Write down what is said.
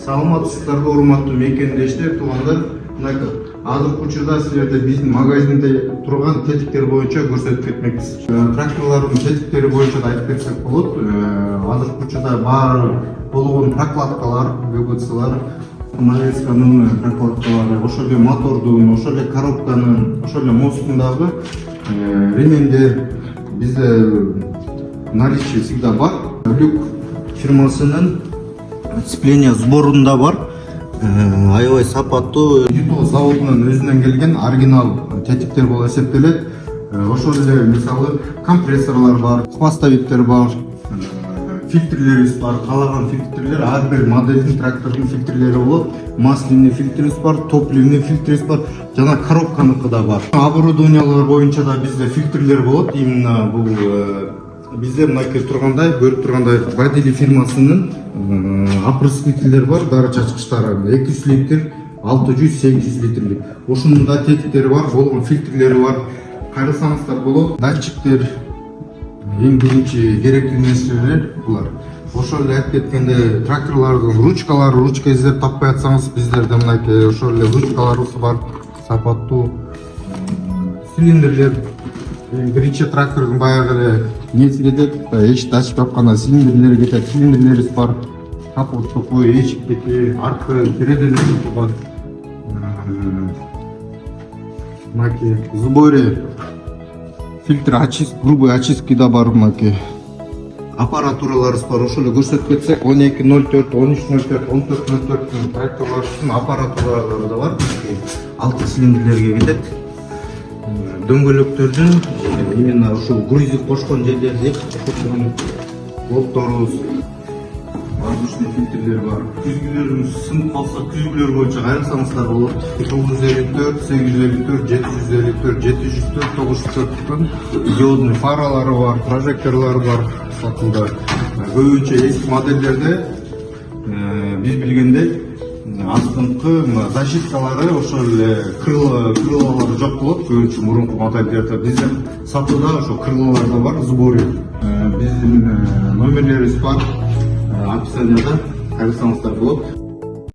Саламатсыздарбы урматтуу мекендештер, туугандар. Азыркы учурда силерде биздин магазинде турган тетиктер боюнча көрсөтүп кетмекчибиз. Тракторлордун тетиктери боюнча да айтып кетсек болот. Азыркы учурда баары болгон прокладкалар, ГБЦлар, навесканын прокладкалары, ошол эле мотордун, ошол эле коробканын, ошол эле мосттун дагы ремендер бизде наличие всегда бар. Люк фирмасынын сцепление сборунда бар. Аябай сапаттуу Юту заводунун өзүнөн келген оригинал тетиктер болуп эсептелет. Ошол эле мисалы компрессорлор бар, хвостовиктер бар, фильтрлерибиз бар. Каалаган фильтрлер ар бир моделдин трактордун фильтрлери болот. Масляный фильтрибиз бар, топливный фильтрибиз бар, жана коробканыкы да бар. Оборудованиялар боюнча да бизде фильтрлер болот. Именно бул бизде мынакей тургандай, көрүп тургандай Badili фирмасынын опрыскивателдер бар, дары чачкычтары 200 литр, 600-800 литрлик. Ошонун да тетиктери бар, болгон фильтрлери бар. Карасаңыздар болот. Датчиктер эң биринчи керектүү нерселер булар. Ошол эле айтып кеткенде тракторлордун ручкалары, ручка издеп таппай атсаңыз, биздерде мынакей ошол эле ручкаларыбыз бар, сапаттуу. Цилиндрлер биринчи трактордун баягы эле неси кетет, эчти ачып тапканда цилиндрлери кетет, цилиндрлерибиз бар. Капот топой, эчиктеги, аркы теределери бар. Мынакей сборе фильтр очистки, грубый очистки да бар мынакей. Аппаратураларыбыз бар, ошол эле көрсөтүп кетсек, 1204, 1304, 1404 тракторлордун аппаратуралары да бар. 6 цилиндрлерге кетет. Дөңгөлөктөрдүн именно ушул грузик кошкон жерлерде кошкон болторубуз, воздушный фильтрлер бар. Күзгүлөрүбүз сынып калса, күзгүлөр боюнча кайрылсаңыздар болот. 954, 854, 754, 704, 904 диодный фаралары бар, прожекторлары бар сатылда. Көбүнчө эски модельдерде биз билгендей астыңкы защиткалары ошол эле крылалары жок болот. Көбүнчө мурунку модельдерде бизде сатууда ошо крылалар да бар, сборы. Биздин номерлерибиз бар, описанияда карасаңыздар болот.